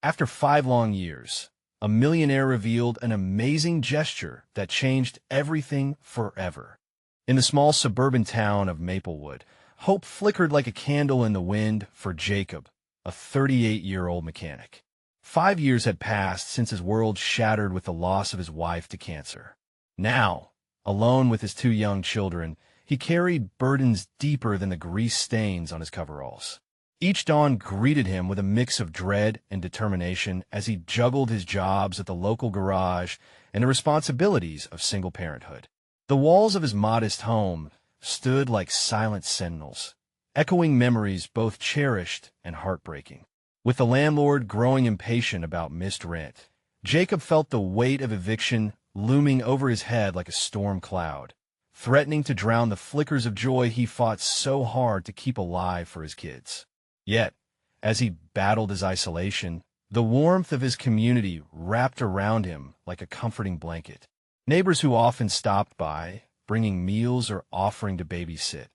After 5 long years, a millionaire revealed an amazing gesture that changed everything forever. In the small suburban town of Maplewood, hope flickered like a candle in the wind for Jacob, a 38-year-old mechanic. 5 years had passed since his world shattered with the loss of his wife to cancer. Now, alone with his 2 young children, he carried burdens deeper than the grease stains on his coveralls. Each dawn greeted him with a mix of dread and determination as he juggled his jobs at the local garage and the responsibilities of single parenthood. The walls of his modest home stood like silent sentinels, echoing memories both cherished and heartbreaking. With the landlord growing impatient about missed rent, Jacob felt the weight of eviction looming over his head like a storm cloud, threatening to drown the flickers of joy he fought so hard to keep alive for his kids. Yet, as he battled his isolation, the warmth of his community wrapped around him like a comforting blanket. Neighbors who often stopped by, bringing meals or offering to babysit,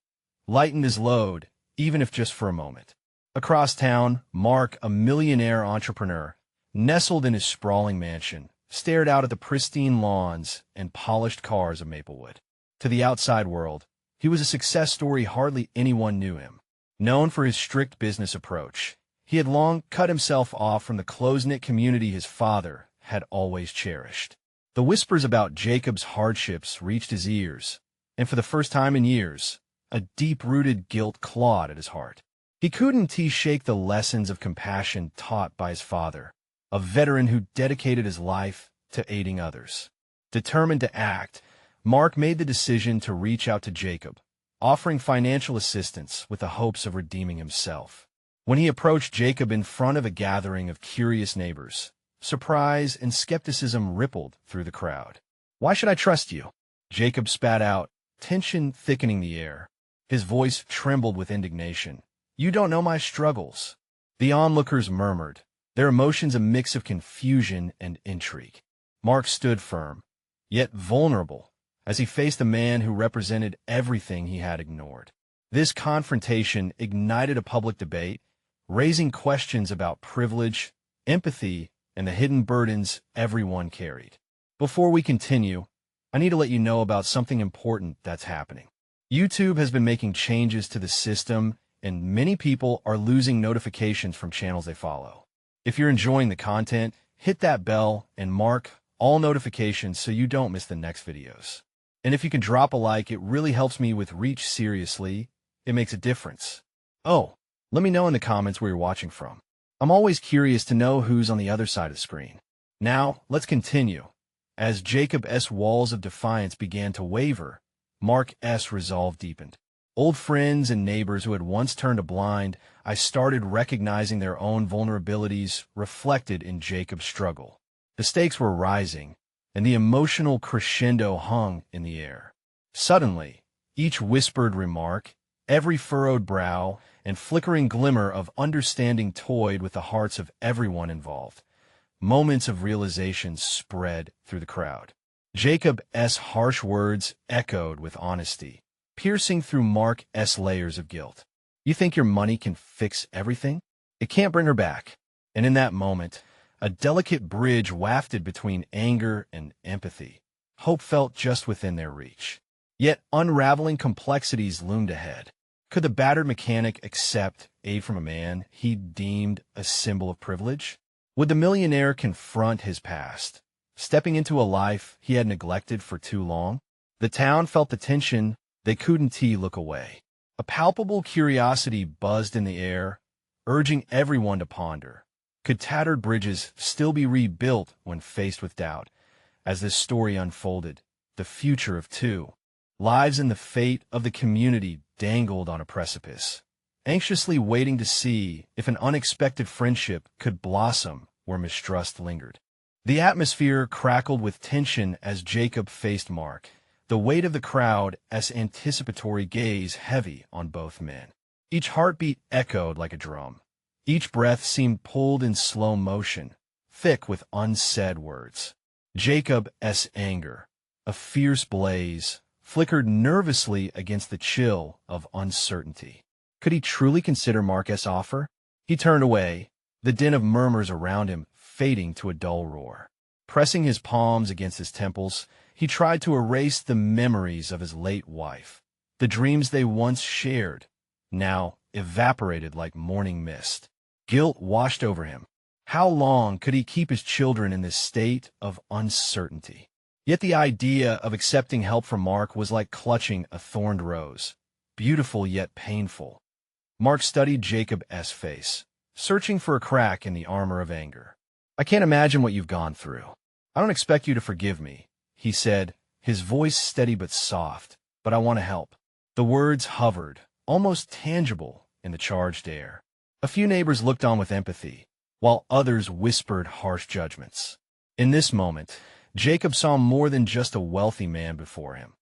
lightened his load, even if just for a moment. Across town, Mark, a millionaire entrepreneur, nestled in his sprawling mansion, stared out at the pristine lawns and polished cars of Maplewood. To the outside world, he was a success story hardly anyone knew him. Known for his strict business approach, he had long cut himself off from the close-knit community his father had always cherished. The whispers about Jacob's hardships reached his ears, and for the first time in years, a deep-rooted guilt clawed at his heart. He couldn't shake the lessons of compassion taught by his father, a veteran who dedicated his life to aiding others. Determined to act, Mark made the decision to reach out to Jacob, offering financial assistance with the hopes of redeeming himself. When he approached Jacob in front of a gathering of curious neighbors, surprise and skepticism rippled through the crowd. "Why should I trust you?" Jacob spat out, tension thickening the air. His voice trembled with indignation. "You don't know my struggles." The onlookers murmured, their emotions a mix of confusion and intrigue. Mark stood firm, yet vulnerable, as he faced a man who represented everything he had ignored. This confrontation ignited a public debate, raising questions about privilege, empathy, and the hidden burdens everyone carried. Before we continue, I need to let you know about something important that's happening. YouTube has been making changes to the system, and many people are losing notifications from channels they follow. If you're enjoying the content, hit that bell and mark all notifications so you don't miss the next videos. And if you can drop a like, it really helps me with reach. Seriously, it makes a difference. Oh, let me know in the comments where you're watching from. I'm always curious to know who's on the other side of the screen. Now, let's continue. As Jacob's walls of defiance began to waver, Mark's resolve deepened. Old friends and neighbors who had once turned a blind eye started recognizing their own vulnerabilities reflected in Jacob's struggle. The stakes were rising, and the emotional crescendo hung in the air. Suddenly, each whispered remark, every furrowed brow, and flickering glimmer of understanding toyed with the hearts of everyone involved. Moments of realization spread through the crowd. Jacob's harsh words echoed with honesty, piercing through Mark's layers of guilt. "You think your money can fix everything? It can't bring her back." And in that moment, a delicate bridge wafted between anger and empathy. Hope felt just within their reach. Yet unraveling complexities loomed ahead. Could the battered mechanic accept aid from a man he deemed a symbol of privilege? Would the millionaire confront his past, stepping into a life he had neglected for too long? The town felt the tension. They couldn't look away. A palpable curiosity buzzed in the air, urging everyone to ponder. Could tattered bridges still be rebuilt when faced with doubt? As this story unfolded, the future of two lives and the fate of the community dangled on a precipice, anxiously waiting to see if an unexpected friendship could blossom where mistrust lingered. The atmosphere crackled with tension as Jacob faced Mark, the weight of the crowd's anticipatory gaze heavy on both men. Each heartbeat echoed like a drum. Each breath seemed pulled in slow motion, thick with unsaid words. Jacob's anger, a fierce blaze, flickered nervously against the chill of uncertainty. Could he truly consider Mark's offer? He turned away, the din of murmurs around him fading to a dull roar. Pressing his palms against his temples, he tried to erase the memories of his late wife. The dreams they once shared, now evaporated like morning mist. Guilt washed over him. How long could he keep his children in this state of uncertainty? Yet the idea of accepting help from Mark was like clutching a thorned rose, beautiful yet painful. Mark studied Jacob's face, searching for a crack in the armor of anger. "I can't imagine what you've gone through. I don't expect you to forgive me," he said, his voice steady but soft, "but I want to help." The words hovered, almost tangible, in the charged air. A few neighbors looked on with empathy, while others whispered harsh judgments. In this moment, Jacob saw more than just a wealthy man before him.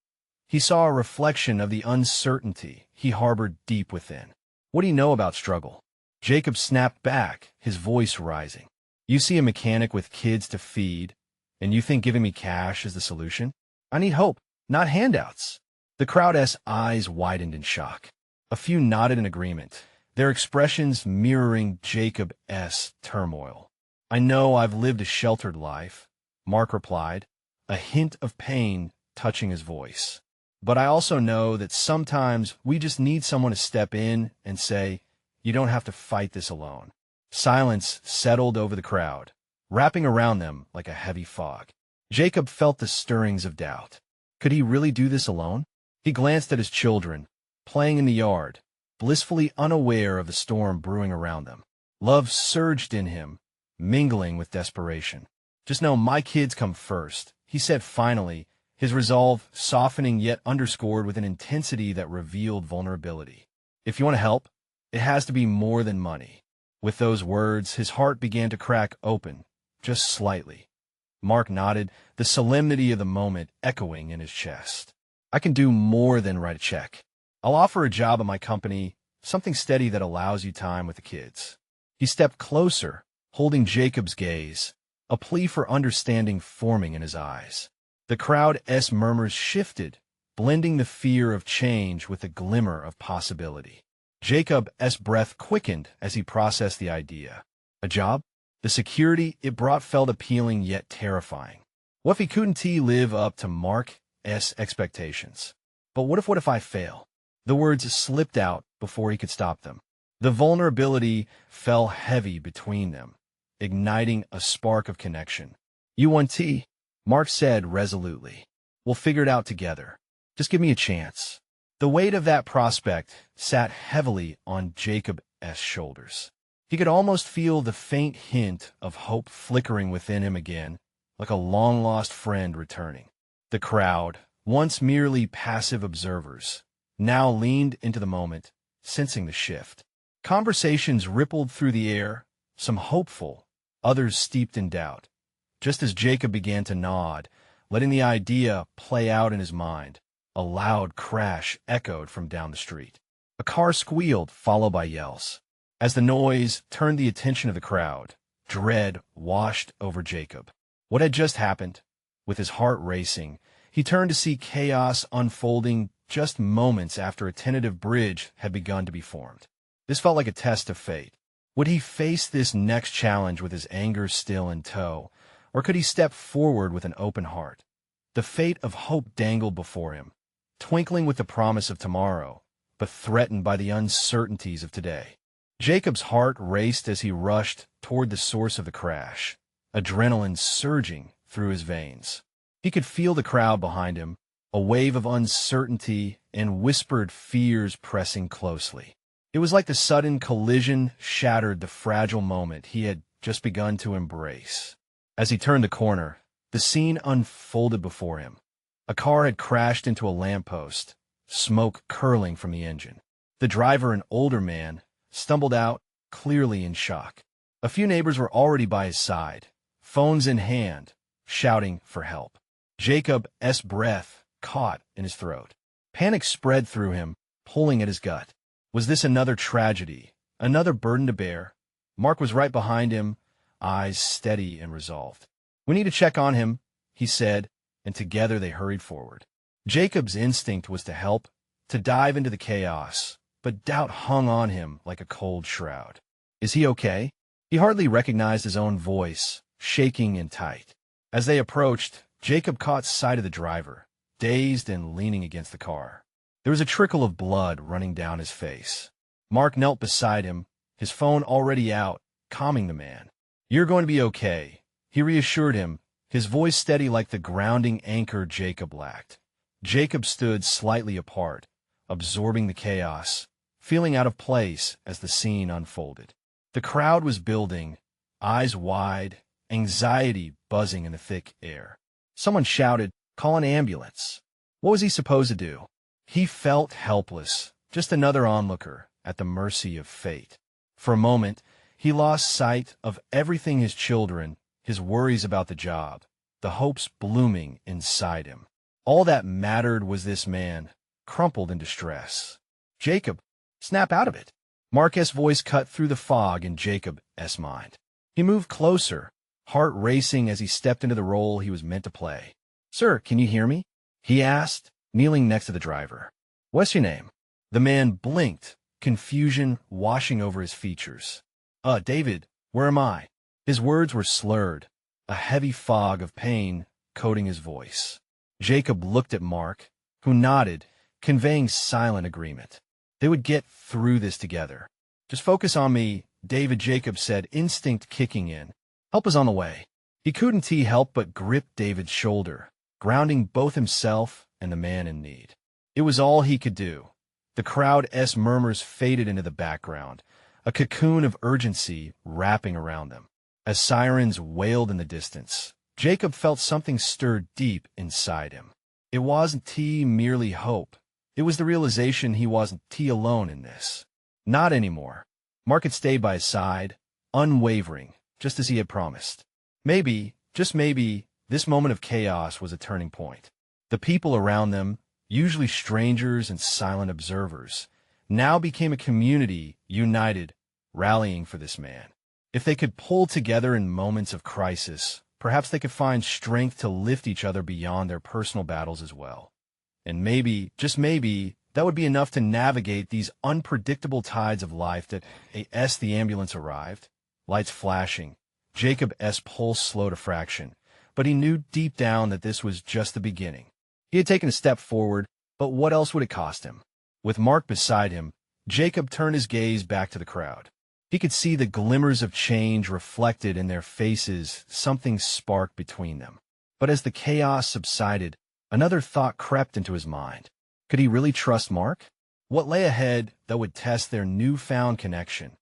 He saw a reflection of the uncertainty he harbored deep within. "What do you know about struggle?" Jacob snapped back, his voice rising. "You see a mechanic with kids to feed, and you think giving me cash is the solution? I need hope, not handouts." The crowd's eyes widened in shock. A few nodded in agreement, their expressions mirroring Jacob's turmoil. "I know I've lived a sheltered life," Mark replied, a hint of pain touching his voice. "But I also know that sometimes we just need someone to step in and say, 'You don't have to fight this alone.'" Silence settled over the crowd, wrapping around them like a heavy fog. Jacob felt the stirrings of doubt. Could he really do this alone? He glanced at his children, playing in the yard, blissfully unaware of the storm brewing around them. Love surged in him, mingling with desperation. "Just know my kids come first," he said finally, his resolve softening yet underscored with an intensity that revealed vulnerability. "If you want to help, it has to be more than money." With those words, his heart began to crack open, just slightly. Mark nodded, the solemnity of the moment echoing in his chest. "I can do more than write a check. I'll offer a job at my company, something steady that allows you time with the kids." He stepped closer, holding Jacob's gaze, a plea for understanding forming in his eyes. The crowd's murmurs shifted, blending the fear of change with the glimmer of possibility. Jacob's breath quickened as he processed the idea. A job? The security it brought felt appealing yet terrifying. What if he couldn't live up to Mark's expectations? But what if I fail? The words slipped out before he could stop them. The vulnerability fell heavy between them, igniting a spark of connection. "You want tea?" Mark said resolutely. "We'll figure it out together. Just give me a chance." The weight of that prospect sat heavily on Jacob's shoulders. He could almost feel the faint hint of hope flickering within him again, like a long-lost friend returning. The crowd, once merely passive observers, now leaned into the moment, sensing the shift. Conversations rippled through the air, some hopeful, others steeped in doubt. Just as Jacob began to nod, letting the idea play out in his mind, a loud crash echoed from down the street. A car squealed, followed by yells. As the noise turned the attention of the crowd, dread washed over Jacob. What had just happened? With his heart racing, he turned to see chaos unfolding just moments after a tentative bridge had begun to be formed. This felt like a test of fate. Would he face this next challenge with his anger still in tow, or could he step forward with an open heart? The fate of hope dangled before him, twinkling with the promise of tomorrow, but threatened by the uncertainties of today. Jacob's heart raced as he rushed toward the source of the crash, adrenaline surging through his veins. He could feel the crowd behind him, a wave of uncertainty and whispered fears pressing closely. It was like the sudden collision shattered the fragile moment he had just begun to embrace. As he turned the corner, the scene unfolded before him. A car had crashed into a lamppost, smoke curling from the engine. The driver, an older man, stumbled out, clearly in shock. A few neighbors were already by his side, phones in hand, shouting for help. Jacob's breath caught in his throat. Panic spread through him, pulling at his gut. Was this another tragedy, another burden to bear? Mark was right behind him, eyes steady and resolved. "We need to check on him," he said, and together they hurried forward. Jacob's instinct was to help, to dive into the chaos, but doubt hung on him like a cold shroud. "Is he okay?" He hardly recognized his own voice, shaking and tight. As they approached, Jacob caught sight of the driver, dazed and leaning against the car. There was a trickle of blood running down his face. Mark knelt beside him, his phone already out, calming the man. "You're going to be okay," he reassured him, his voice steady like the grounding anchor Jacob lacked. Jacob stood slightly apart, absorbing the chaos, feeling out of place as the scene unfolded. The crowd was building, eyes wide, anxiety buzzing in the thick air. Someone shouted, "Call an ambulance." What was he supposed to do? He felt helpless, just another onlooker at the mercy of fate. For a moment, he lost sight of everything: his children, his worries about the job, the hopes blooming inside him. All that mattered was this man, crumpled in distress. "Jacob, snap out of it." Mark's voice cut through the fog in Jacob's mind. He moved closer, heart racing as he stepped into the role he was meant to play. "Sir, can you hear me?" he asked, kneeling next to the driver. "What's your name?" The man blinked, confusion washing over his features. David, where am I?" His words were slurred, a heavy fog of pain coating his voice. Jacob looked at Mark, who nodded, conveying silent agreement. They would get through this together. "Just focus on me," David, Jacob said, instinct kicking in. "Help is on the way." He couldn't help but grip David's shoulder, grounding both himself and the man in need. It was all he could do. The crowd's murmurs faded into the background, a cocoon of urgency wrapping around them. As sirens wailed in the distance, Jacob felt something stir deep inside him. It wasn't merely hope. It was the realization he wasn't alone in this. Not anymore. Mark had stayed by his side, unwavering, just as he had promised. Maybe, just maybe, this moment of chaos was a turning point. The people around them, usually strangers and silent observers, now became a community, united, rallying for this man. If they could pull together in moments of crisis, perhaps they could find strength to lift each other beyond their personal battles as well. And maybe, just maybe, that would be enough to navigate these unpredictable tides of life. As the ambulance arrived, lights flashing, Jacob's pulse slowed a fraction, but he knew deep down that this was just the beginning. He had taken a step forward, but what else would it cost him? With Mark beside him, Jacob turned his gaze back to the crowd. He could see the glimmers of change reflected in their faces, something sparked between them. But as the chaos subsided, another thought crept into his mind. Could he really trust Mark? What lay ahead that would test their newfound connection?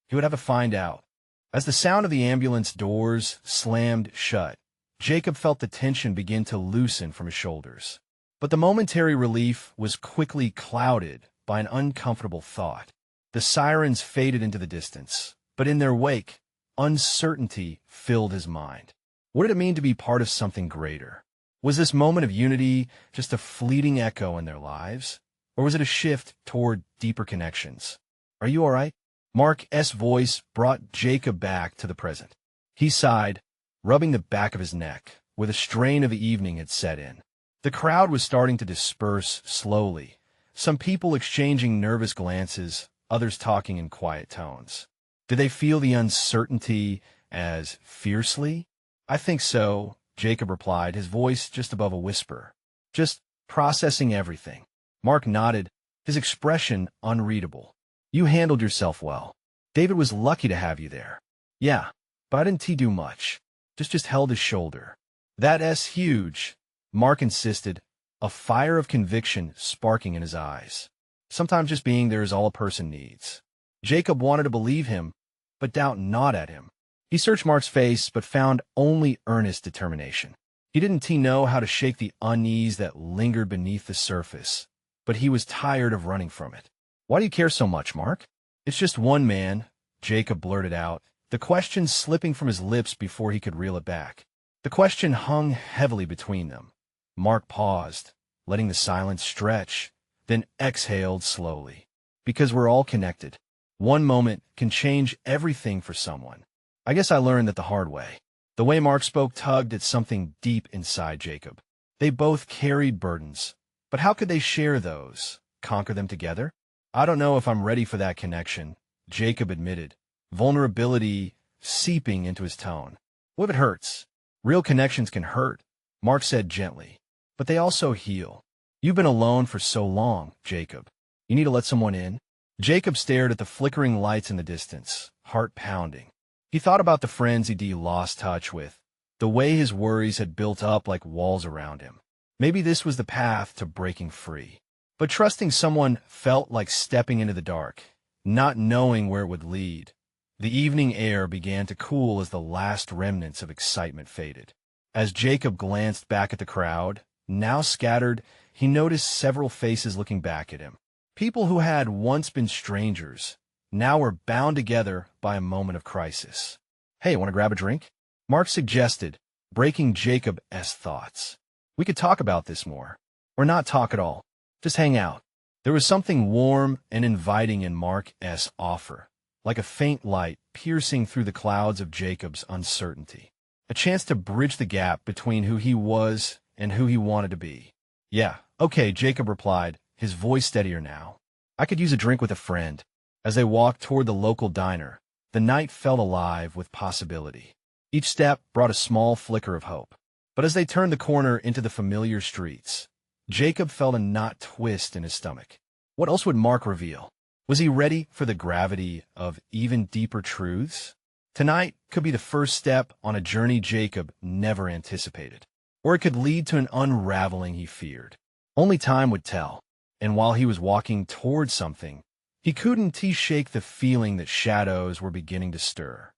He would have to find out. As the sound of the ambulance doors slammed shut, Jacob felt the tension begin to loosen from his shoulders. But the momentary relief was quickly clouded by an uncomfortable thought. The sirens faded into the distance, but in their wake, uncertainty filled his mind. What did it mean to be part of something greater? Was this moment of unity just a fleeting echo in their lives, or was it a shift toward deeper connections? "Are you all right?" Mark's voice brought Jacob back to the present. He sighed, rubbing the back of his neck, where the strain of the evening had set in. The crowd was starting to disperse slowly, some people exchanging nervous glances, others talking in quiet tones. Did they feel the uncertainty as fiercely? "I think so," Jacob replied, his voice just above a whisper. "Just processing everything." Mark nodded, his expression unreadable. "You handled yourself well. David was lucky to have you there." "Yeah, but I didn't do much. Just held his shoulder." "That's huge," Mark insisted, a fire of conviction sparking in his eyes. "Sometimes just being there is all a person needs." Jacob wanted to believe him, but doubt gnawed at him. He searched Mark's face, but found only earnest determination. He didn't know how to shake the unease that lingered beneath the surface, but he was tired of running from it. "Why do you care so much, Mark?" "It's just one man," Jacob blurted out, the question slipping from his lips before he could reel it back. The question hung heavily between them. Mark paused, letting the silence stretch, then exhaled slowly. "Because we're all connected. One moment can change everything for someone. I guess I learned that the hard way." The way Mark spoke tugged at something deep inside Jacob. They both carried burdens, but how could they share those, conquer them together? "I don't know if I'm ready for that connection," Jacob admitted, vulnerability seeping into his tone. What if it hurts? Real connections can hurt, Mark said gently. But they also heal. You've been alone for so long, Jacob. You need to let someone in. Jacob stared at the flickering lights in the distance, heart pounding. He thought about the friends he'd lost touch with, the way his worries had built up like walls around him. Maybe this was the path to breaking free. But trusting someone felt like stepping into the dark, not knowing where it would lead. The evening air began to cool as the last remnants of excitement faded. As Jacob glanced back at the crowd, now scattered, he noticed several faces looking back at him. People who had once been strangers, now were bound together by a moment of crisis. Hey, want to grab a drink? Mark suggested, breaking Jacob's thoughts. We could talk about this more. Or not talk at all. Just hang out. There was something warm and inviting in Mark's offer, like a faint light piercing through the clouds of Jacob's uncertainty. A chance to bridge the gap between who he was and who he wanted to be. Yeah, okay, Jacob replied, his voice steadier now. I could use a drink with a friend. As they walked toward the local diner, the night felt alive with possibility. Each step brought a small flicker of hope. But as they turned the corner into the familiar streets, Jacob felt a knot twist in his stomach. What else would Mark reveal? Was he ready for the gravity of even deeper truths? Tonight could be the first step on a journey Jacob never anticipated. Or it could lead to an unraveling he feared. Only time would tell. And while he was walking toward something, he couldn't shake the feeling that shadows were beginning to stir.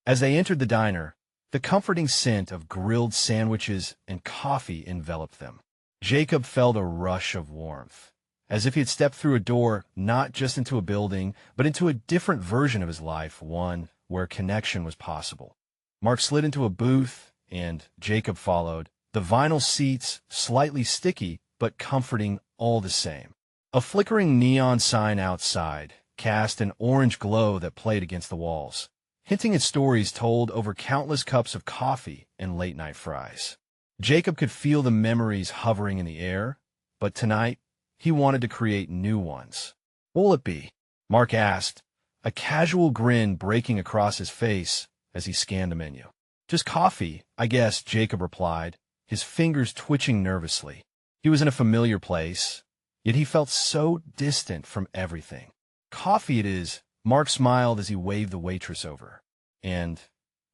As they entered the diner, the comforting scent of grilled sandwiches and coffee enveloped them. Jacob felt a rush of warmth, as if he had stepped through a door not just into a building, but into a different version of his life, one where connection was possible. Mark slid into a booth, and Jacob followed, the vinyl seats slightly sticky but comforting all the same. A flickering neon sign outside cast an orange glow that played against the walls, hinting at stories told over countless cups of coffee and late-night fries. Jacob could feel the memories hovering in the air, but tonight, he wanted to create new ones. What will it be? Mark asked, a casual grin breaking across his face as he scanned the menu. Just coffee, I guess, Jacob replied, his fingers twitching nervously. He was in a familiar place, yet he felt so distant from everything. Coffee it is, Mark smiled as he waved the waitress over. And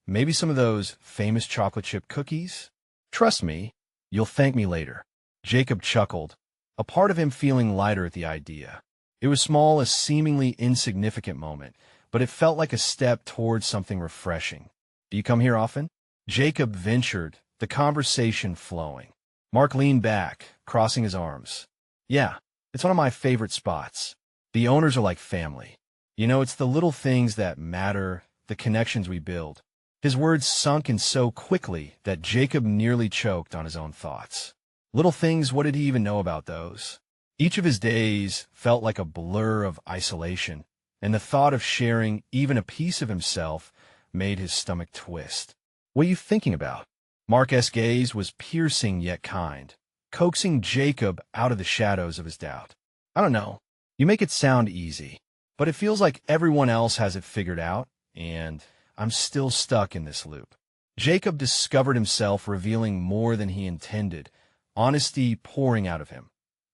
maybe some of those famous chocolate chip cookies? Trust me, you'll thank me later. Jacob chuckled, a part of him feeling lighter at the idea. It was small, a seemingly insignificant moment, but it felt like a step towards something refreshing. Do you come here often? Jacob ventured, the conversation flowing. Mark leaned back, crossing his arms. Yeah, it's one of my favorite spots. The owners are like family. You know, it's the little things that matter, the connections we build. His words sunk in so quickly that Jacob nearly choked on his own thoughts. Little things, what did he even know about those? Each of his days felt like a blur of isolation, and the thought of sharing even a piece of himself made his stomach twist. What are you thinking about? Mark's gaze was piercing yet kind, coaxing Jacob out of the shadows of his doubt. I don't know. You make it sound easy, but it feels like everyone else has it figured out, and I'm still stuck in this loop. Jacob discovered himself revealing more than he intended, honesty pouring out of him.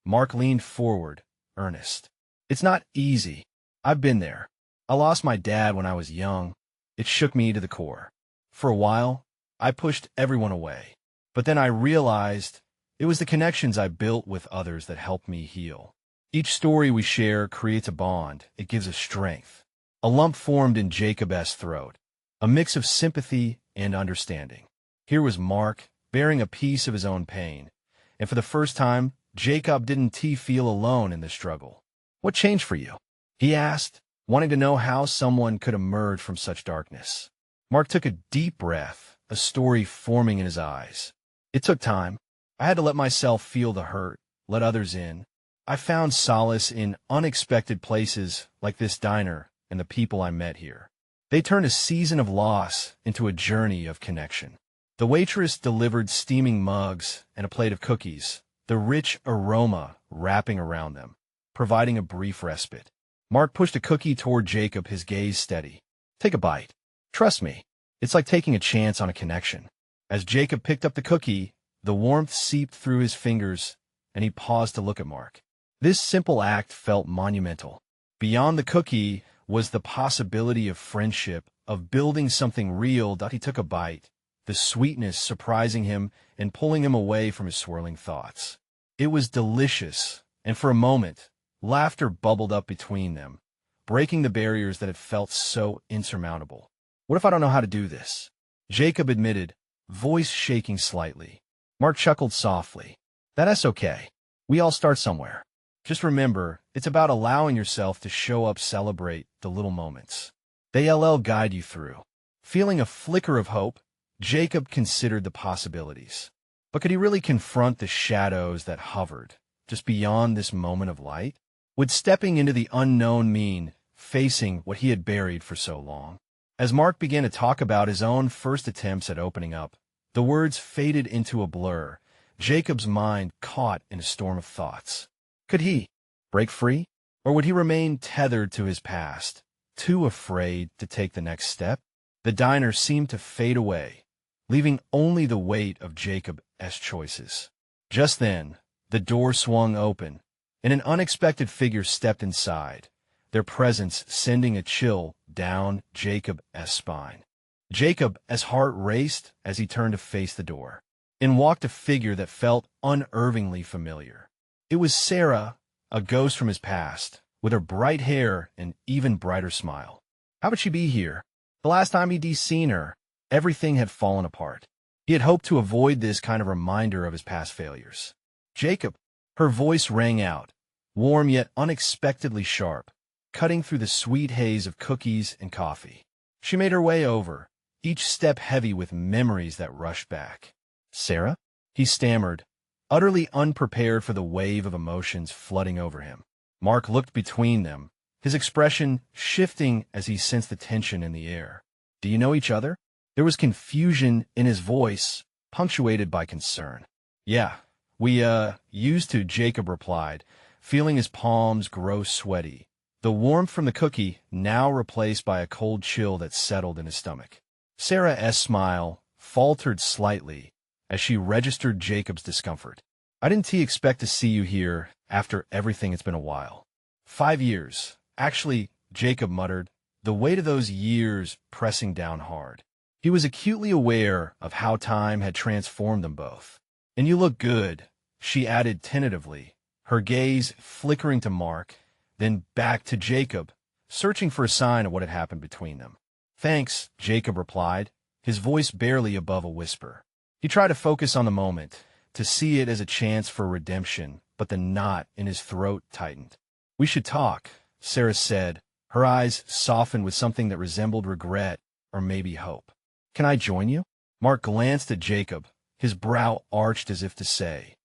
Mark leaned forward, earnest. It's not easy. I've been there. I lost my dad when I was young. It shook me to the core. For a while, I pushed everyone away. But then I realized it was the connections I built with others that helped me heal. Each story we share creates a bond. It gives us strength. A lump formed in Jacob's throat, a mix of sympathy and understanding. Here was Mark, bearing a piece of his own pain. And for the first time, Jacob didn't feel alone in the struggle. What changed for you? He asked, wanting to know how someone could emerge from such darkness. Mark took a deep breath, a story forming in his eyes. It took time. I had to let myself feel the hurt, let others in. I found solace in unexpected places like this diner and the people I met here. They turned a season of loss into a journey of connection. The waitress delivered steaming mugs and a plate of cookies, the rich aroma wrapping around them, providing a brief respite. Mark pushed a cookie toward Jacob, his gaze steady. Take a bite. Trust me, It's like taking a chance on a connection. As Jacob picked up the cookie, the warmth seeped through his fingers, and he paused to look at Mark. This simple act felt monumental. Beyond the cookie was the possibility of friendship, of building something real. He took a bite, the sweetness surprising him and pulling him away from his swirling thoughts. It was delicious, and for a moment, laughter bubbled up between them, breaking the barriers that had felt so insurmountable. What if I don't know how to do this? Jacob admitted, voice shaking slightly. Mark chuckled softly. That's okay. We all start somewhere. Just remember, it's about allowing yourself to show up, celebrate the little moments. They'll guide you through. Feeling a flicker of hope, Jacob considered the possibilities. But could he really confront the shadows that hovered just beyond this moment of light? Would stepping into the unknown mean facing what he had buried for so long? As Mark began to talk about his own first attempts at opening up, the words faded into a blur, Jacob's mind caught in a storm of thoughts. Could he break free? Or would he remain tethered to his past, too afraid to take the next step? The diner seemed to fade away, leaving only the weight of Jacob's choices. Just then, the door swung open, and an unexpected figure stepped inside, their presence sending a chill down Jacob's spine. Jacob's heart raced as he turned to face the door. In walked a figure that felt unnervingly familiar. It was Sarah, a ghost from his past, with her bright hair and even brighter smile. How would she be here? The last time he'd seen her, everything had fallen apart. He had hoped to avoid this kind of reminder of his past failures. Jacob, her voice rang out, warm yet unexpectedly sharp, cutting through the sweet haze of cookies and coffee. She made her way over, each step heavy with memories that rushed back. Sarah? He stammered, utterly unprepared for the wave of emotions flooding over him. Mark looked between them, his expression shifting as he sensed the tension in the air. Do you know each other? There was confusion in his voice, punctuated by concern. Yeah, we, used to, Jacob replied, feeling his palms grow sweaty, the warmth from the cookie now replaced by a cold chill that settled in his stomach. Sarah's smile faltered slightly as she registered Jacob's discomfort. I didn't expect to see you here after everything. It's been a while. 5 years. Actually, Jacob muttered, the weight of those years pressing down hard. He was acutely aware of how time had transformed them both. And you look good, she added tentatively, her gaze flickering to Mark, then back to Jacob, searching for a sign of what had happened between them. Thanks, Jacob replied, his voice barely above a whisper. He tried to focus on the moment, to see it as a chance for redemption, but the knot in his throat tightened. We should talk, Sarah said, her eyes softened with something that resembled regret or maybe hope. Can I join you? Mark glanced at Jacob, his brow arched as if to say,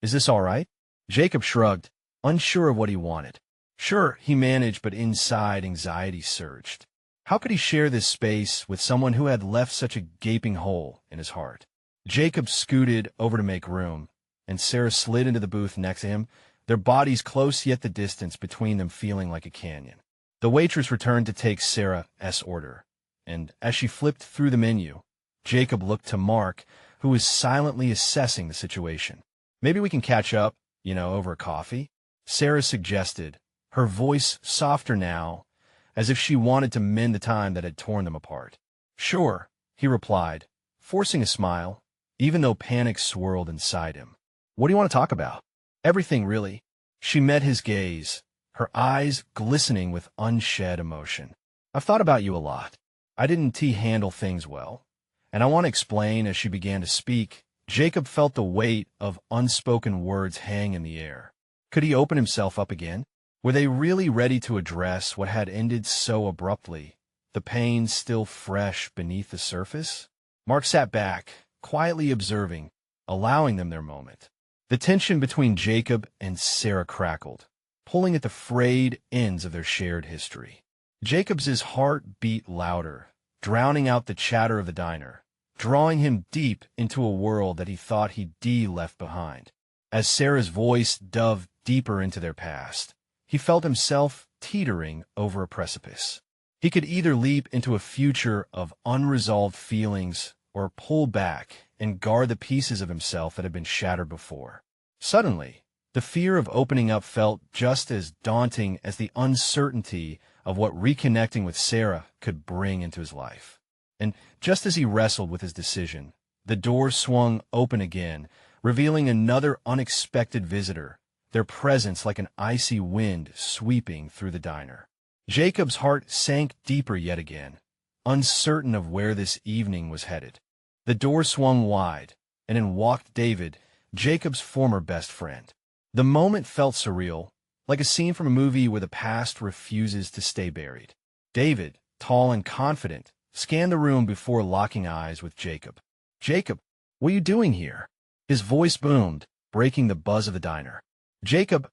is this all right? Jacob shrugged, unsure of what he wanted. Sure, he managed, but inside anxiety surged. How could he share this space with someone who had left such a gaping hole in his heart? Jacob scooted over to make room, and Sarah slid into the booth next to him, their bodies close yet the distance between them feeling like a canyon. The waitress returned to take Sarah's order, and as she flipped through the menu, Jacob looked to Mark, who was silently assessing the situation. Maybe we can catch up, over a coffee? Sarah suggested, her voice softer now, as if she wanted to mend the time that had torn them apart. Sure, he replied, forcing a smile, even though panic swirled inside him. What do you want to talk about? Everything, really. She met his gaze, her eyes glistening with unshed emotion. I've thought about you a lot. I didn't handle things well, and I want to explain. As she began to speak, Jacob felt the weight of unspoken words hang in the air. Could he open himself up again? Were they really ready to address what had ended so abruptly, the pain still fresh beneath the surface? Mark sat back, quietly observing, allowing them their moment. The tension between Jacob and Sarah crackled, pulling at the frayed ends of their shared history. Jacob's heart beat louder, drowning out the chatter of the diner, drawing him deep into a world that he thought he'd left behind. As Sarah's voice dove deeper into their past, he felt himself teetering over a precipice. He could either leap into a future of unresolved feelings or pull back and guard the pieces of himself that had been shattered before. Suddenly, the fear of opening up felt just as daunting as the uncertainty of what reconnecting with Sarah could bring into his life. And just as he wrestled with his decision, the door swung open again, revealing another unexpected visitor, their presence like an icy wind sweeping through the diner. Jacob's heart sank deeper yet again, uncertain of where this evening was headed. The door swung wide, and in walked David, Jacob's former best friend. The moment felt surreal, like a scene from a movie where the past refuses to stay buried. David, tall and confident, scanned the room before locking eyes with Jacob. "Jacob, what are you doing here?" His voice boomed, breaking the buzz of the diner. Jacob's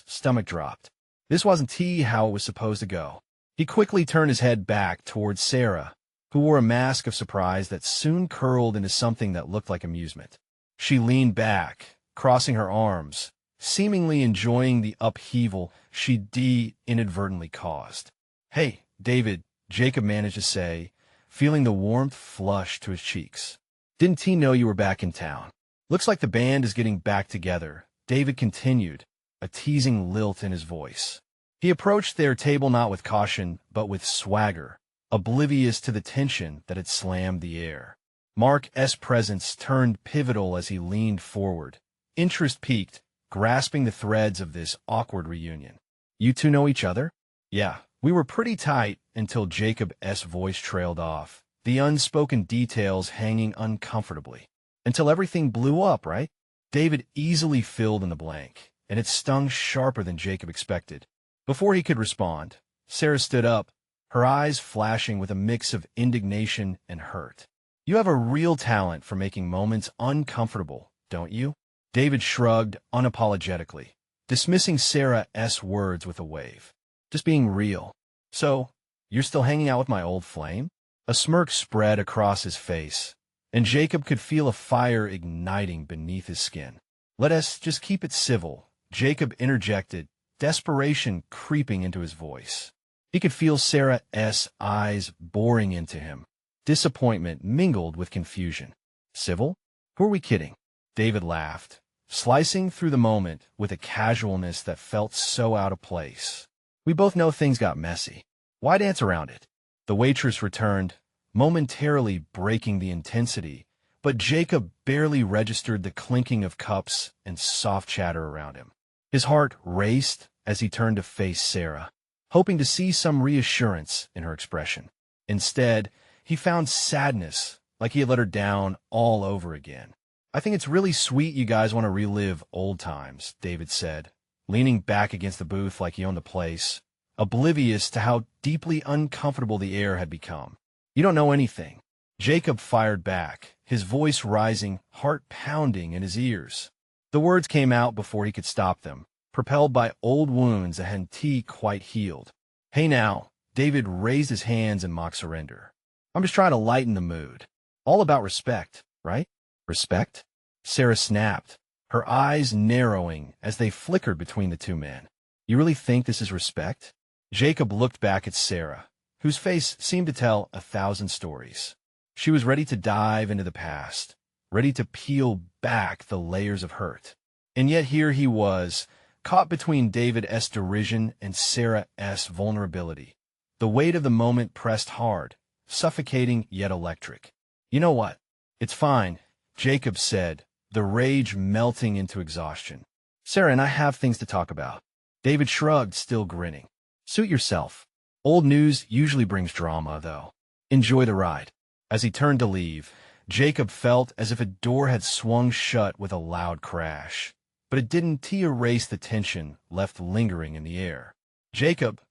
stomach dropped. This wasn't how it was supposed to go. He quickly turned his head back towards Sarah, who wore a mask of surprise that soon curled into something that looked like amusement. She leaned back, crossing her arms, seemingly enjoying the upheaval she inadvertently caused. "Hey, David," Jacob managed to say, feeling the warmth flush to his cheeks. "Didn't T know you were back in town? Looks like the band is getting back together," David continued, a teasing lilt in his voice. He approached their table not with caution, but with swagger, oblivious to the tension that had slammed the air. Mark's presence turned pivotal as he leaned forward, interest peaked, grasping the threads of this awkward reunion. "You two know each other?" "Yeah, we were pretty tight until Jacob's voice trailed off, the unspoken details hanging uncomfortably. Until everything blew up, right?" David easily filled in the blank, and it stung sharper than Jacob expected. Before he could respond, Sarah stood up, her eyes flashing with a mix of indignation and hurt. "You have a real talent for making moments uncomfortable, don't you?" David shrugged unapologetically, dismissing Sarah's words with a wave. "Just being real. So, you're still hanging out with my old flame?" A smirk spread across his face, and Jacob could feel a fire igniting beneath his skin. "Let us just keep it civil," Jacob interjected, desperation creeping into his voice. He could feel Sarah's eyes boring into him, disappointment mingled with confusion. "Civil? Who are we kidding?" David laughed, slicing through the moment with a casualness that felt so out of place. "We both know things got messy. Why dance around it?" The waitress returned, momentarily breaking the intensity, but Jacob barely registered the clinking of cups and soft chatter around him. His heart raced as he turned to face Sarah, hoping to see some reassurance in her expression. Instead, he found sadness, like he had let her down all over again. "I think it's really sweet you guys want to relive old times," David said, leaning back against the booth like he owned the place, oblivious to how deeply uncomfortable the air had become. "You don't know anything." Jacob fired back, his voice rising, heart pounding in his ears. The words came out before he could stop them, propelled by old wounds that hadn't quite healed. "Hey now," David raised his hands in mock surrender. "I'm just trying to lighten the mood. All about respect, right?" "Respect?" Sarah snapped, her eyes narrowing as they flickered between the two men. "You really think this is respect?" Jacob looked back at Sarah, whose face seemed to tell 1,000 stories. She was ready to dive into the past, ready to peel back the layers of hurt. And yet here he was, caught between David's derision and Sarah's vulnerability. The weight of the moment pressed hard, suffocating yet electric. "You know what? It's fine," Jacob said, the rage melting into exhaustion. "Sarah and I have things to talk about." David shrugged, still grinning. "Suit yourself. Old news usually brings drama, though. Enjoy the ride." As he turned to leave, Jacob felt as if a door had swung shut with a loud crash, but it didn't erase the tension left lingering in the air. "Jacob,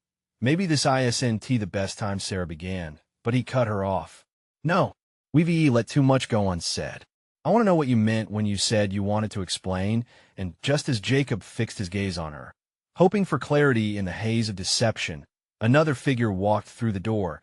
maybe this isn't the best time," Sarah began, but he cut her off. "No, we've let too much go unsaid. I want to know what you meant when you said you wanted to explain," and just as Jacob fixed his gaze on her, hoping for clarity in the haze of deception, another figure walked through the door,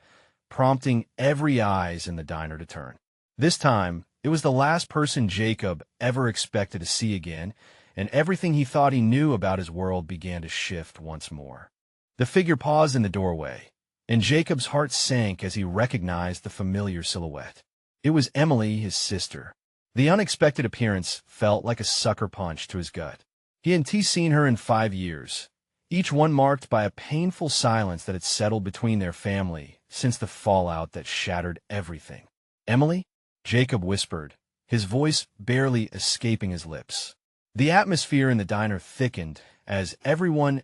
prompting every eyes in the diner to turn. This time, it was the last person Jacob ever expected to see again, and everything he thought he knew about his world began to shift once more. The figure paused in the doorway, and Jacob's heart sank as he recognized the familiar silhouette. It was Emily, his sister. The unexpected appearance felt like a sucker punch to his gut. He hadn't seen her in 5 years, each one marked by a painful silence that had settled between their family since the fallout that shattered everything. "Emily?" Jacob whispered, his voice barely escaping his lips. The atmosphere in the diner thickened as everyone's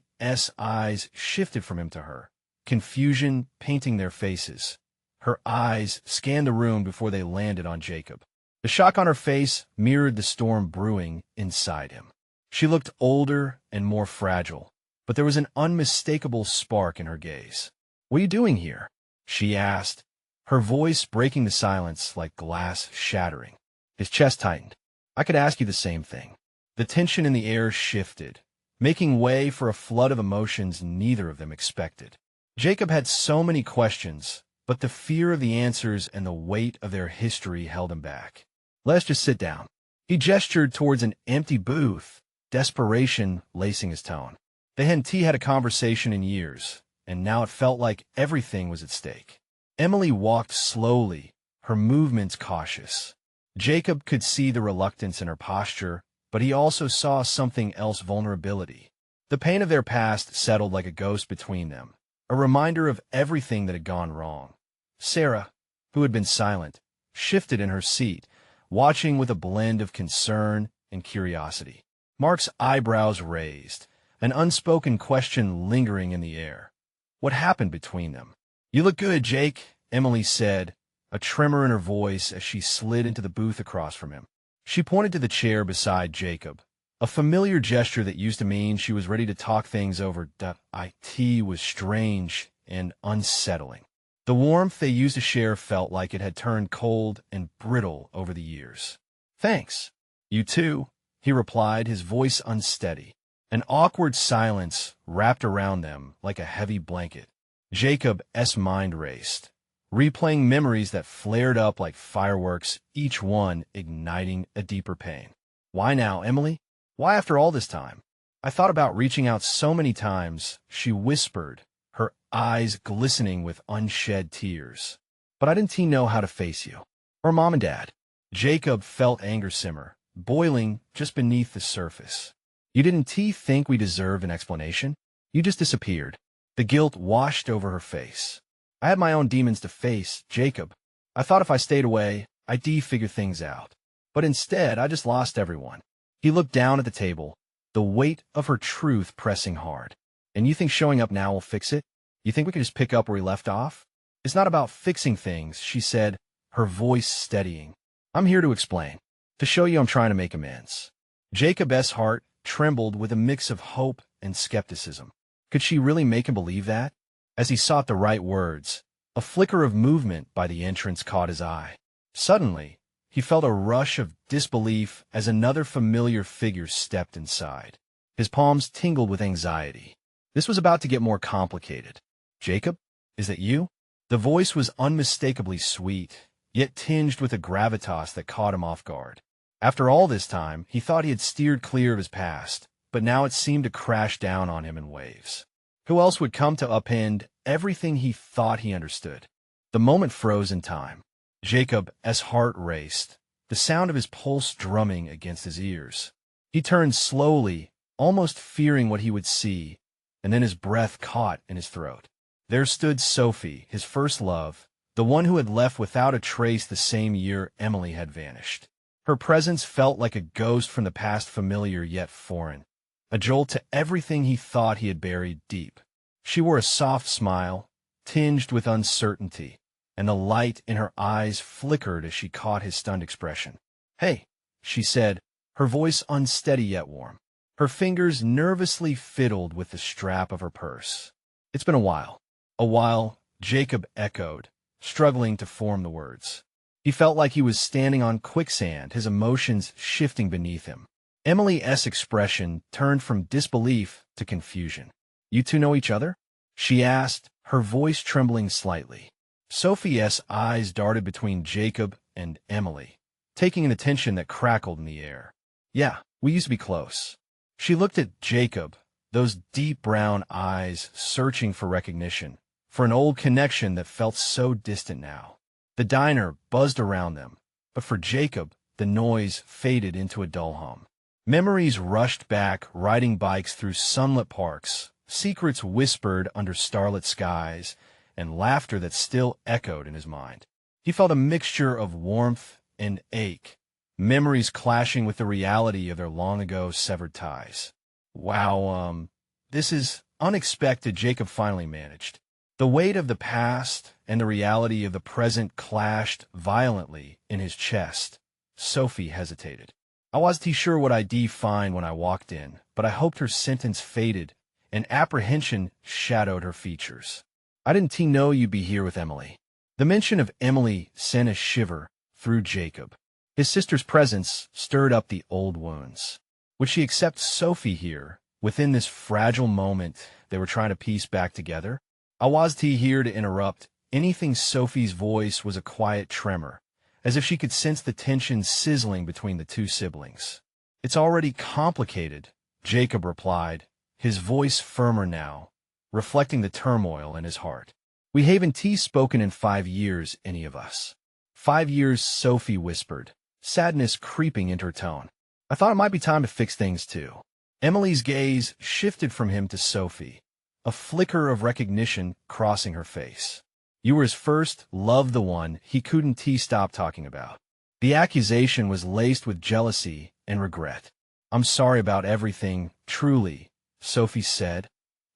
eyes shifted from him to her, confusion painting their faces. Her eyes scanned the room before they landed on Jacob. The shock on her face mirrored the storm brewing inside him. She looked older and more fragile, but there was an unmistakable spark in her gaze. "What are you doing here?" she asked, her voice breaking the silence like glass shattering. His chest tightened. "I could ask you the same thing." The tension in the air shifted, making way for a flood of emotions neither of them expected. Jacob had so many questions, but the fear of the answers and the weight of their history held him back. "Let's just sit down." He gestured towards an empty booth, desperation lacing his tone. They hadn't had a conversation in years, and now it felt like everything was at stake. Emily walked slowly, her movements cautious. Jacob could see the reluctance in her posture, but he also saw something else: vulnerability. The pain of their past settled like a ghost between them, a reminder of everything that had gone wrong. Sarah, who had been silent, shifted in her seat, watching with a blend of concern and curiosity. Mark's eyebrows raised, an unspoken question lingering in the air. What happened between them? "You look good, Jake," Emily said, a tremor in her voice as she slid into the booth across from him. She pointed to the chair beside Jacob, a familiar gesture that used to mean she was ready to talk things over. It was strange and unsettling. The warmth they used to share felt like it had turned cold and brittle over the years. "Thanks. You too," he replied, his voice unsteady. An awkward silence wrapped around them like a heavy blanket. Jacob's mind raced, replaying memories that flared up like fireworks, each one igniting a deeper pain. "Why now, Emily? Why after all this time? I thought about reaching out so many times," she whispered, her eyes glistening with unshed tears. "But I didn't know how to face you. Or Mom and Dad." Jacob felt anger simmer, boiling just beneath the surface. "You didn't think we deserved an explanation? You just disappeared." The guilt washed over her face. "I had my own demons to face, Jacob. I thought if I stayed away, I'd figure things out. But instead, I just lost everyone." He looked down at the table, the weight of her truth pressing hard. "And you think showing up now will fix it? You think we can just pick up where we left off?" "It's not about fixing things," she said, her voice steadying. "I'm here to explain, to show you I'm trying to make amends." Jacob's heart trembled with a mix of hope and skepticism. Could she really make him believe that? As he sought the right words, a flicker of movement by the entrance caught his eye. Suddenly, he felt a rush of disbelief as another familiar figure stepped inside. His palms tingled with anxiety. This was about to get more complicated. "Jacob, is that you?" The voice was unmistakably sweet, yet tinged with a gravitas that caught him off guard. After all this time, he thought he had steered clear of his past, but now it seemed to crash down on him in waves. Who else would come to upend everything he thought he understood? The moment froze in time. Jacob's heart raced, the sound of his pulse drumming against his ears. He turned slowly, almost fearing what he would see, and then his breath caught in his throat. There stood Sophie, his first love, the one who had left without a trace the same year Emily had vanished. Her presence felt like a ghost from the past, familiar yet foreign, a jolt to everything he thought he had buried deep. She wore a soft smile, tinged with uncertainty, and the light in her eyes flickered as she caught his stunned expression. "Hey," she said, her voice unsteady yet warm. Her fingers nervously fiddled with the strap of her purse. "It's been a while." "A while," Jacob echoed, struggling to form the words. He felt like he was standing on quicksand, his emotions shifting beneath him. Emily's expression turned from disbelief to confusion. "You two know each other?" she asked, her voice trembling slightly. Sophie's eyes darted between Jacob and Emily, taking an attention that crackled in the air. "Yeah, we used to be close." She looked at Jacob, those deep brown eyes searching for recognition, for an old connection that felt so distant now. The diner buzzed around them, but for Jacob, the noise faded into a dull hum. Memories rushed back, riding bikes through sunlit parks, secrets whispered under starlit skies, and laughter that still echoed in his mind. He felt a mixture of warmth and ache, memories clashing with the reality of their long-ago severed ties. Wow, this is unexpected, Jacob finally managed. The weight of the past and the reality of the present clashed violently in his chest. Sophie hesitated. I wasn't sure what I'd find when I walked in, but I hoped her sentence faded, and apprehension shadowed her features. I didn't know you'd be here with Emily. The mention of Emily sent a shiver through Jacob. His sister's presence stirred up the old wounds. Would she accept Sophie here, within this fragile moment they were trying to piece back together? I wasn't here to interrupt. Anything. Sophie's voice was a quiet tremor, as if she could sense the tension sizzling between the two siblings. It's already complicated, Jacob replied, his voice firmer now, reflecting the turmoil in his heart. We haven't spoken in 5 years, any of us. 5 years, Sophie whispered, sadness creeping into her tone. I thought it might be time to fix things too. Emily's gaze shifted from him to Sophie, a flicker of recognition crossing her face. You were his first love, the one he couldn't stop talking about. The accusation was laced with jealousy and regret. I'm sorry about everything, truly, Sophie said,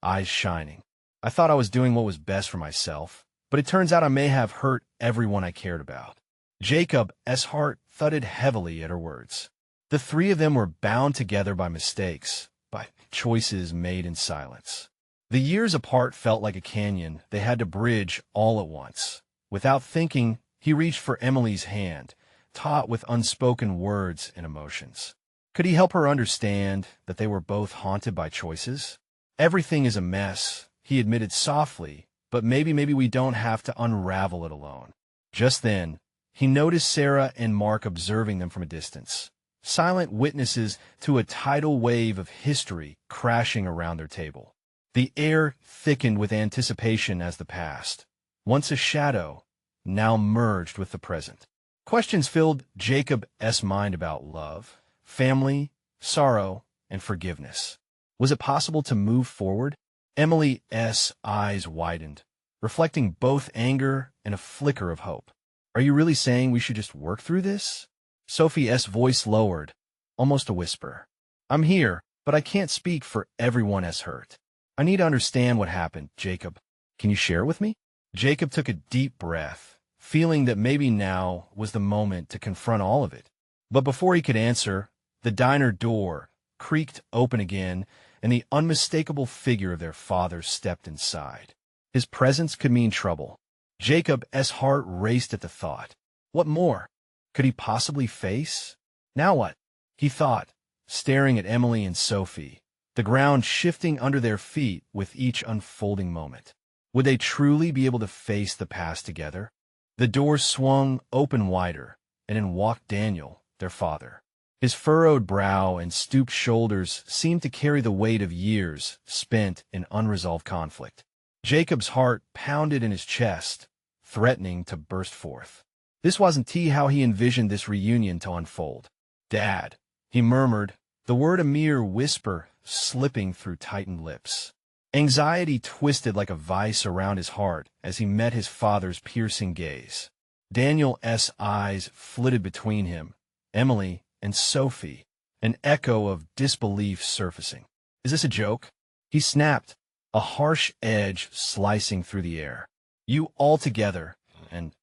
eyes shining. I thought I was doing what was best for myself, but it turns out I may have hurt everyone I cared about. Jacob's heart thudded heavily at her words. The three of them were bound together by mistakes, by choices made in silence. The years apart felt like a canyon they had to bridge all at once. Without thinking, he reached for Emily's hand, taut with unspoken words and emotions. Could he help her understand that they were both haunted by choices? Everything is a mess, he admitted softly, but maybe we don't have to unravel it alone. Just then, he noticed Sarah and Mark observing them from a distance, silent witnesses to a tidal wave of history crashing around their table. The air thickened with anticipation as the past, once a shadow, now merged with the present. Questions filled Jacob's mind about love, family, sorrow, and forgiveness. Was it possible to move forward? Emily's eyes widened, reflecting both anger and a flicker of hope. Are you really saying we should just work through this? Sophie's voice lowered, almost a whisper. I'm here, but I can't speak for everyone as hurt. I need to understand what happened, Jacob. Can you share it with me? Jacob took a deep breath, feeling that maybe now was the moment to confront all of it. But before he could answer, the diner door creaked open again, and the unmistakable figure of their father stepped inside. His presence could mean trouble. Jacob's heart raced at the thought. What more could he possibly face? Now what? He thought, staring at Emily and Sophie, the ground shifting under their feet with each unfolding moment. Would they truly be able to face the past together? The door swung open wider, and in walked Daniel, their father. His furrowed brow and stooped shoulders seemed to carry the weight of years spent in unresolved conflict. Jacob's heart pounded in his chest, threatening to burst forth. This wasn't how he envisioned this reunion to unfold. Dad, he murmured, the word a mere whisper slipping through tightened lips. Anxiety twisted like a vice around his heart as he met his father's piercing gaze. Daniel's eyes flitted between him, Emily, and Sophie, an echo of disbelief surfacing. Is this a joke? He snapped, a harsh edge slicing through the air. You all together, and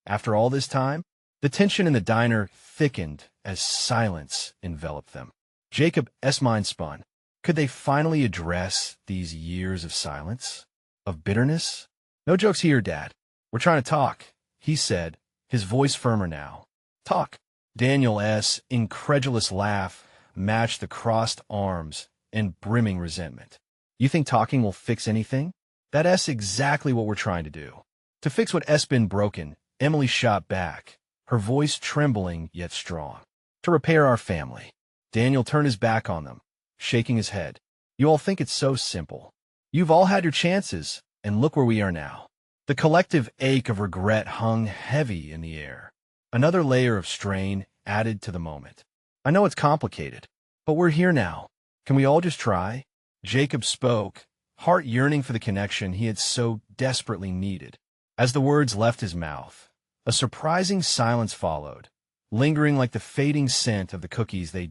after all this time? The tension in the diner thickened as silence enveloped them. Jacob's mind spun. Could they finally address these years of silence? Of bitterness? No jokes here, Dad. We're trying to talk, he said, his voice firmer now. Talk. Daniel's incredulous laugh matched the crossed arms and brimming resentment. You think talking will fix anything? That's exactly what we're trying to do. To fix what's been broken, Emily shot back, her voice trembling yet strong. To repair our family. Daniel turned his back on them, shaking his head. You all think it's so simple. You've all had your chances, and look where we are now. The collective ache of regret hung heavy in the air. Another layer of strain added to the moment. I know it's complicated, but we're here now. Can we all just try? Jacob spoke, heart yearning for the connection he had so desperately needed. As the words left his mouth, a surprising silence followed, lingering like the fading scent of the cookies they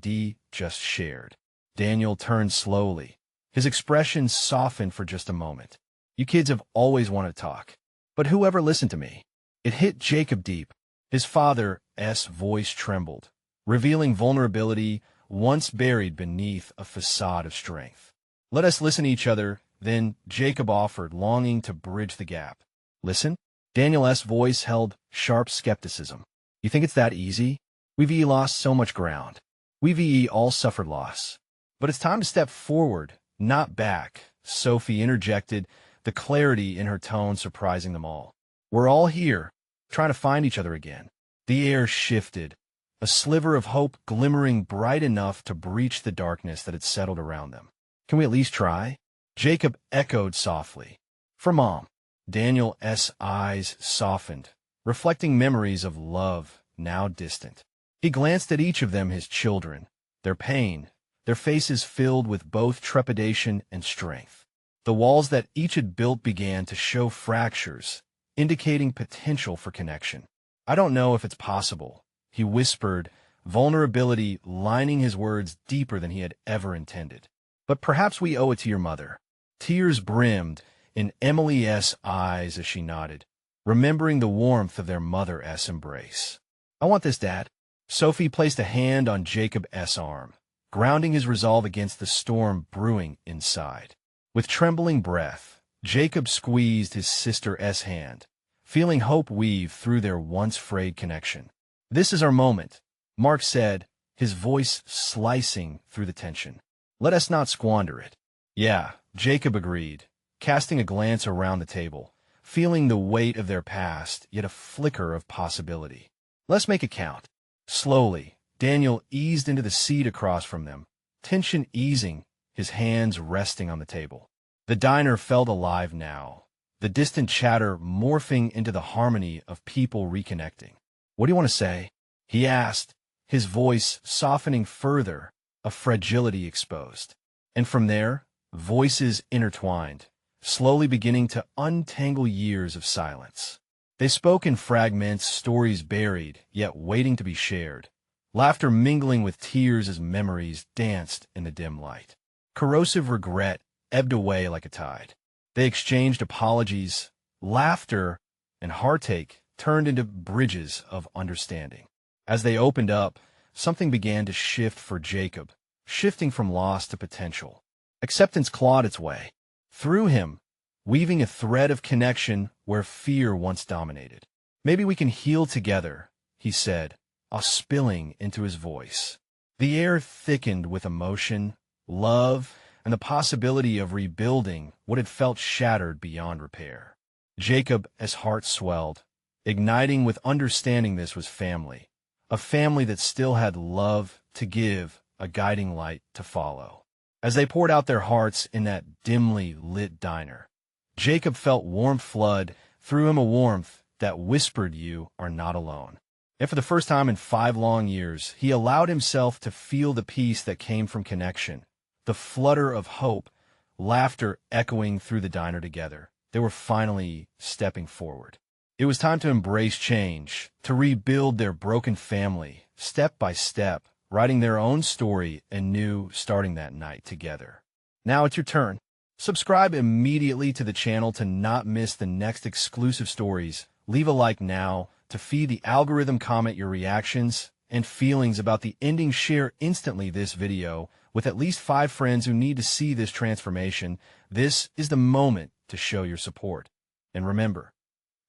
just shared. Daniel turned slowly. His expression softened for just a moment. You kids have always wanted to talk. But who ever listened to me? It hit Jacob deep. His father's voice trembled, revealing vulnerability once buried beneath a facade of strength. Let us listen to each other, then Jacob offered, longing to bridge the gap. Listen? Daniel's voice held sharp skepticism. You think it's that easy? We've lost so much ground. We've all suffered loss. But it's time to step forward, not back, Sophie interjected, the clarity in her tone surprising them all. We're all here, trying to find each other again. The air shifted, a sliver of hope glimmering bright enough to breach the darkness that had settled around them. Can we at least try? Jacob echoed softly. For Mom. Daniel's eyes softened, reflecting memories of love now distant. He glanced at each of them, his children, their pain, their faces filled with both trepidation and strength. The walls that each had built began to show fractures, indicating potential for connection. I don't know if it's possible, he whispered, vulnerability lining his words deeper than he had ever intended. But perhaps we owe it to your mother. Tears brimmed in Emily's eyes as she nodded, remembering the warmth of their mother's embrace. I want this, Dad. Sophie placed a hand on Jacob's arm, grounding his resolve against the storm brewing inside. With trembling breath, Jacob squeezed his sister's hand, feeling hope weave through their once frayed connection. This is our moment, Mark said, his voice slicing through the tension. Let us not squander it. Yeah, Jacob agreed, casting a glance around the table, feeling the weight of their past, yet a flicker of possibility. Let's make it count. Slowly, Daniel eased into the seat across from them, tension easing, his hands resting on the table. The diner felt alive now, the distant chatter morphing into the harmony of people reconnecting. What do you want to say? He asked, his voice softening further, a fragility exposed. And from there, voices intertwined, slowly beginning to untangle years of silence. They spoke in fragments, stories buried, yet waiting to be shared, laughter mingling with tears as memories danced in the dim light. Corrosive regret ebbed away like a tide. They exchanged apologies, laughter, and heartache turned into bridges of understanding. As they opened up, something began to shift for Jacob, shifting from loss to potential. Acceptance clawed its way through him, weaving a thread of connection where fear once dominated. Maybe we can heal together, he said, a spilling into his voice. The air thickened with emotion, love, and the possibility of rebuilding what had felt shattered beyond repair. Jacob's heart swelled, igniting with understanding this was family, a family that still had love to give, a guiding light to follow. As they poured out their hearts in that dimly lit diner, Jacob felt warmth flood through him, a warmth that whispered, "You are not alone." And for the first time in 5 long years, he allowed himself to feel the peace that came from connection, the flutter of hope, laughter echoing through the diner together. They were finally stepping forward. It was time to embrace change, to rebuild their broken family, step by step, writing their own story anew, starting that night together. Now it's your turn. Subscribe immediately to the channel to not miss the next exclusive stories. Leave a like now to feed the algorithm, comment your reactions and feelings about the ending, share instantly this video with at least 5 friends who need to see this transformation. This is the moment to show your support. And remember,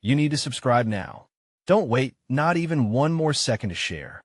you need to subscribe now. Don't wait, not even one more second to share.